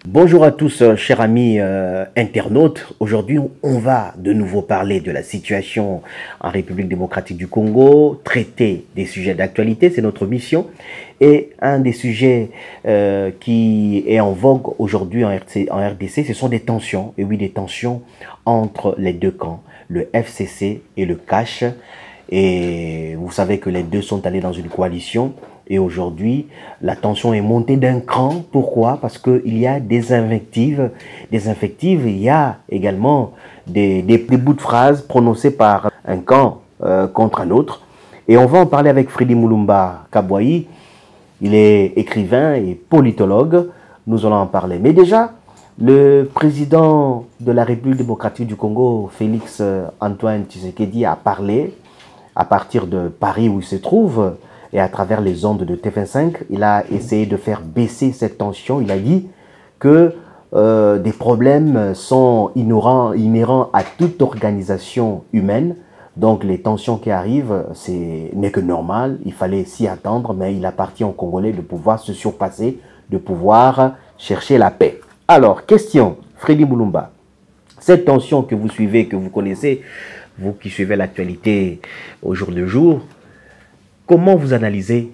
Bonjour à tous, chers amis internautes. Aujourd'hui, on va de nouveau parler de la situation en République démocratique du Congo, traiter des sujets d'actualité, c'est notre mission. Et un des sujets qui est en vogue aujourd'hui en RDC, ce sont des tensions, et oui, des tensions entre les deux camps, le FCC et le CACH. Et vous savez que les deux sont allés dans une coalition. Et aujourd'hui, la tension est montée d'un cran. Pourquoi? Parce qu'il y a des invectives. Il y a également des bouts de phrases prononcés par un camp contre un autre. Et on va en parler avec Freddy Mulumba Kabouaï. Il est écrivain et politologue. Nous allons en parler. Mais déjà, le président de la République démocratique du Congo, Félix Antoine Tshisekedi, a parlé à partir de Paris où il se trouve. Et à travers les ondes de TF5, il a essayé de faire baisser cette tension. Il a dit que des problèmes sont inhérents à toute organisation humaine. Donc les tensions qui arrivent, n'est que normal. Il fallait s'y attendre, mais il appartient aux Congolais de pouvoir se surpasser, de pouvoir chercher la paix. Alors, question, Freddy Mulumba. Cette tension que vous suivez, que vous connaissez, vous qui suivez l'actualité au jour le jour, comment vous analysez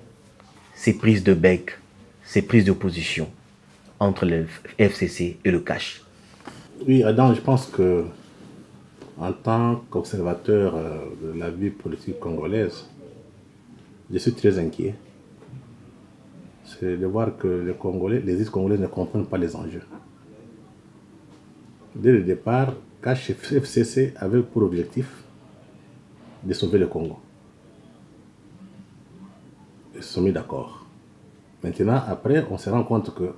ces prises de bec, ces prises de position entre le FCC et le CACH? Oui, Adam, je pense que en tant qu'observateur de la vie politique congolaise, je suis très inquiet. C'est de voir que les Congolais, les élites congolaises ne comprennent pas les enjeux. Dès le départ, CACH et FCC avaient pour objectif de sauver le Congo. Ils se sont mis d'accord. Maintenant, après, on se rend compte que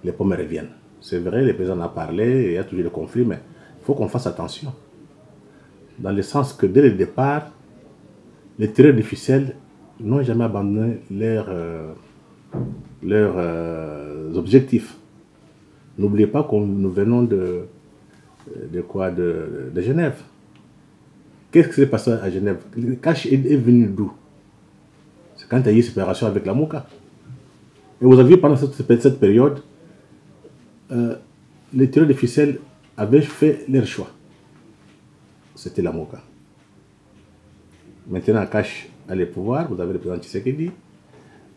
les pommes reviennent. C'est vrai, le président en a parlé, il y a toujours des conflits, mais il faut qu'on fasse attention. Dans le sens que dès le départ, les tireurs de ficelle n'ont jamais abandonné leurs objectifs. N'oubliez pas que nous venons de Genève. Qu'est-ce qui s'est passé à Genève? Le CACH est venu d'où? C'est quand il y a eu séparation avec la Mouka. Et vous avez vu pendant cette période, les tireurs de ficelle avaient fait leur choix. C'était la Mouka. Maintenant, CACH a le pouvoir, vous avez le président Tshisekedi,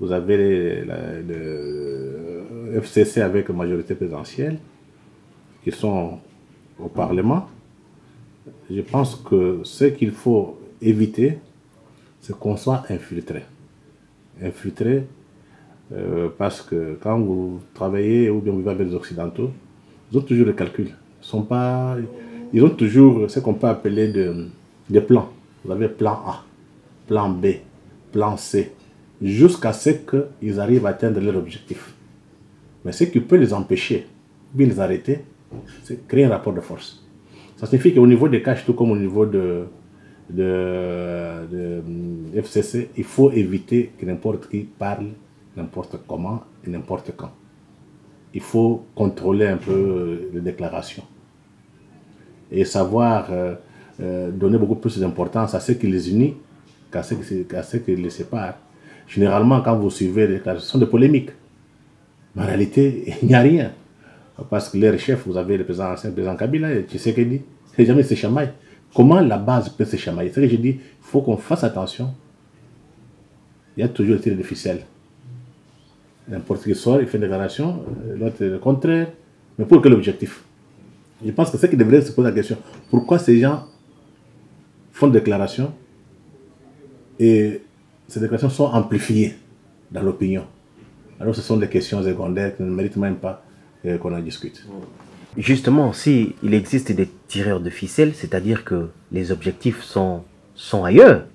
vous avez le FCC avec majorité présidentielle, qui sont au Parlement. Je pense que ce qu'il faut éviter, c'est qu'on soit infiltré. Parce que quand vous travaillez ou bien vous vivez avec les Occidentaux, ils ont toujours le calcul. Ils ont toujours ce qu'on peut appeler des plans. Vous avez plan A, plan B, plan C, jusqu'à ce qu'ils arrivent à atteindre leur objectif. Mais ce qui peut les empêcher, bien les arrêter, c'est créer un rapport de force. Ça signifie qu'au niveau des CACH, tout comme au niveau de FCC, il faut éviter que n'importe qui parle n'importe comment et n'importe quand. Il faut contrôler un peu les déclarations et savoir donner beaucoup plus d'importance à ce qui les unit qu'à ce qui les sépare. Généralement, quand vous suivez les déclarations, ce sont des polémiques. Mais en réalité, il n'y a rien. Parce que les chefs, vous avez le président ancien, le président Kabila, et Tshisekedi, c'est jamais se chamaillent. Comment la base peut se chamailler? C'est ce que je dis, il faut qu'on fasse attention. Il y a toujours le tir de ficelle. N'importe qui sort, il fait une déclaration, l'autre le contraire. Mais pour quel objectif? Je pense que c'est ce qui devrait se poser la question. Pourquoi ces gens font des déclarations et ces déclarations sont amplifiées dans l'opinion? Alors ce sont des questions secondaires qui ne méritent même pas qu'on en discute. Justement, s'il existe des tireurs de ficelle, c'est-à-dire que les objectifs sont ailleurs,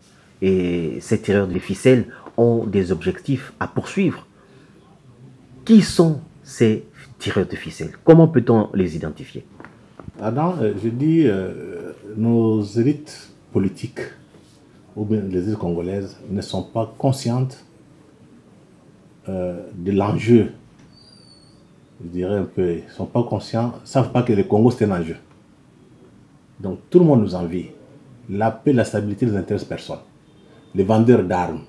et ces tireurs de ficelle ont des objectifs à poursuivre. Qui sont ces tireurs de ficelle? Comment peut-on les identifier? Adam, je dis, nos élites politiques, ou bien les élites congolaises, ne sont pas conscientes de l'enjeu. Je dirais un peu, ils ne sont pas conscients, ne savent pas que le Congo c'est un enjeu. Donc tout le monde nous envie. La paix, la stabilité ne intéresse personne. Les vendeurs d'armes,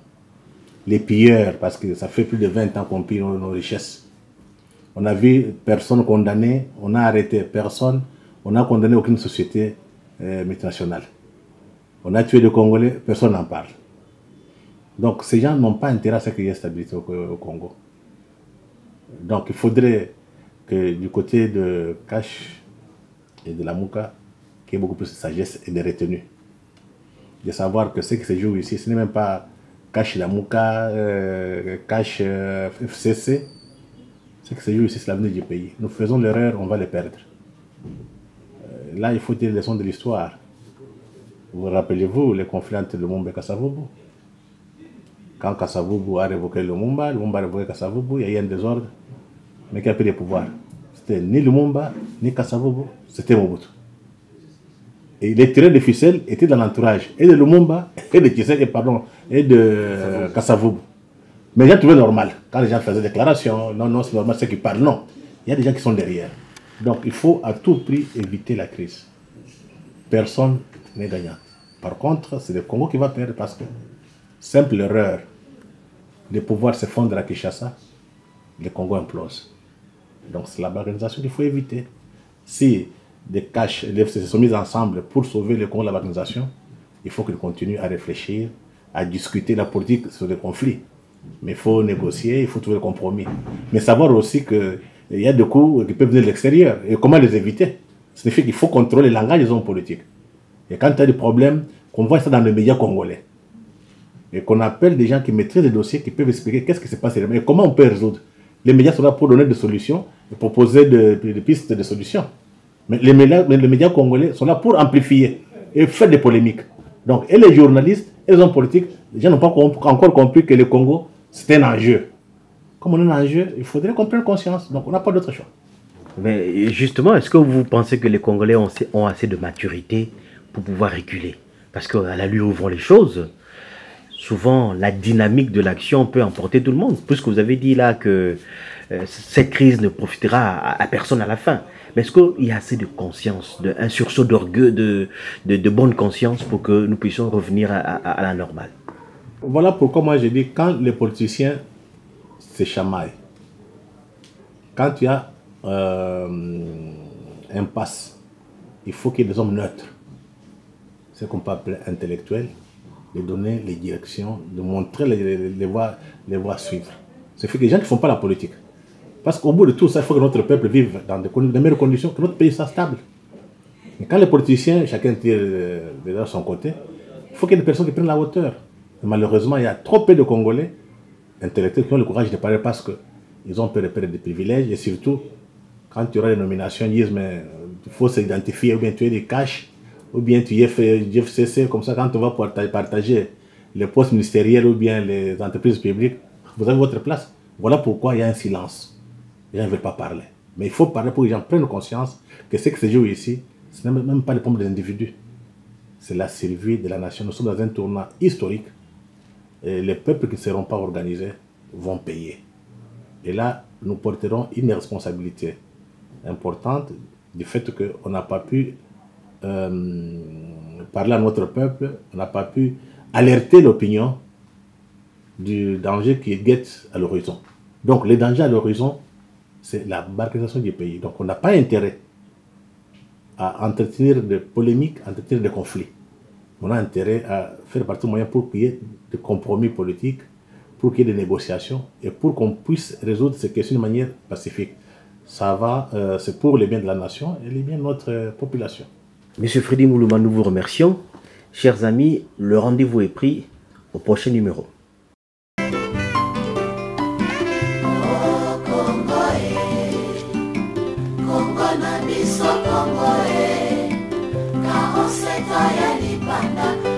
les pilleurs, parce que ça fait plus de 20 ans qu'on pille nos richesses. On a vu personne condamné, on a arrêté personne, on n'a condamné aucune société multinationale. On a tué des Congolais, personne n'en parle. Donc ces gens n'ont pas intérêt à ce qu'il y ait stabilité au Congo. Donc il faudrait que du côté de Cash et de la Mouka, qu'il y ait beaucoup plus de sagesse et de retenue. De savoir que ce qui se joue ici, ce n'est même pas Cash la Mouka, Cash FCC. Ce qui se joue ici, c'est l'avenir du pays. Nous faisons l'erreur, on va les perdre. Là, il faut tirer les leçons de l'histoire. Vous rappelez-vous les conflits entre Lumumba et Kasavubu? Quand Kasavubu a révoqué Lumumba a révoqué Kasavubu, il y a eu un désordre. Mais qui a pris le pouvoir? C'était ni Lumumba, ni Kasavubu, c'était Mobutu. Et les tireurs de ficelle étaient dans l'entourage et de Lumumba, et de Tshisekedi, et de Kasavubu. Mais j'ai trouvé normal. Quand les gens faisaient des déclarations, non, c'est normal, c'est qu'ils parlent. Non, il y a des gens qui sont derrière. Donc il faut à tout prix éviter la crise. Personne n'est gagnant. Par contre, c'est le Congo qui va perdre parce que, simple erreur, le pouvoir s'effondre à Kinshasa, le Congo implose. Donc c'est la balkanisation qu'il faut éviter. Si des caches et les FCC se sont mis ensemble pour sauver le Congo de la balkanisation, il faut qu'ils continuent à réfléchir, à discuter la politique sur les conflits. Mais il faut négocier, il faut trouver le compromis. Mais savoir aussi qu'il y a des coups qui peuvent venir de l'extérieur. Et comment les éviter? Ça signifie qu'il faut contrôler le langage des hommes politiques. Et quand il y a des problèmes, qu'on voit ça dans les médias congolais. Et qu'on appelle des gens qui maîtrisent les dossiers, qui peuvent expliquer qu'est-ce qui se passe et comment on peut résoudre. Les médias sont là pour donner des solutions et proposer des pistes de solutions. Mais les médias congolais sont là pour amplifier et faire des polémiques. Donc, et les journalistes et les hommes politiques, les gens n'ont pas encore compris que le Congo, c'est un enjeu. Comme on a un enjeu, il faudrait qu'on prenne conscience. Donc, on n'a pas d'autre choix. Mais justement, est-ce que vous pensez que les Congolais ont assez de maturité pour pouvoir reculer? Parce qu'à la lueur où vont les choses, souvent la dynamique de l'action peut emporter tout le monde. Puisque vous avez dit là que cette crise ne profitera à personne à la fin. Mais est-ce qu'il y a assez de conscience, un sursaut d'orgueil, de bonne conscience pour que nous puissions revenir à la normale? Voilà pourquoi moi je dis, quand les politiciens se chamaillent, quand il y a impasse, il faut qu'il y ait des hommes neutres, ce qu'on peut appeler intellectuels, de donner les directions, de montrer les voies à suivre. Ça fait que les gens qui ne font pas la politique. Parce qu'au bout de tout ça, il faut que notre peuple vive dans de meilleures conditions, que notre pays soit stable. Et quand les politiciens, chacun tire de son côté, il faut qu'il y ait des personnes qui prennent la hauteur. Et malheureusement, il y a trop peu de Congolais intellectuels qui ont le courage de parler parce qu'ils ont peur de perdre des privilèges. Et surtout, quand tu auras des nominations, ils disent, mais il faut s'identifier, ou bien tu es des caches, ou bien tu es FCC, comme ça, quand on va partager les postes ministériels ou bien les entreprises publiques, vous avez votre place. Voilà pourquoi il y a un silence. Les gens ne veulent pas parler. Mais il faut parler pour que les gens prennent conscience que ce qui se joue ici, ce n'est même pas le problème des individus. C'est la survie de la nation. Nous sommes dans un tournant historique. Et les peuples qui ne seront pas organisés vont payer. Et là, nous porterons une responsabilité importante du fait qu'on n'a pas pu parler à notre peuple, on n'a pas pu alerter l'opinion du danger qui guette à l'horizon. Donc, le danger à l'horizon, c'est la balkanisation du pays. Donc, on n'a pas intérêt à entretenir des polémiques, à entretenir des conflits. On a intérêt à faire partie du moyen pour qu'il y ait des compromis politiques, pour qu'il y ait des négociations et pour qu'on puisse résoudre ces questions de manière pacifique. Ça va, c'est pour les biens de la nation et les biens de notre population. Monsieur Freddy Moulouma, nous vous remercions. Chers amis, le rendez-vous est pris au prochain numéro. Kongo na biso Kongo 47 ans ya libanda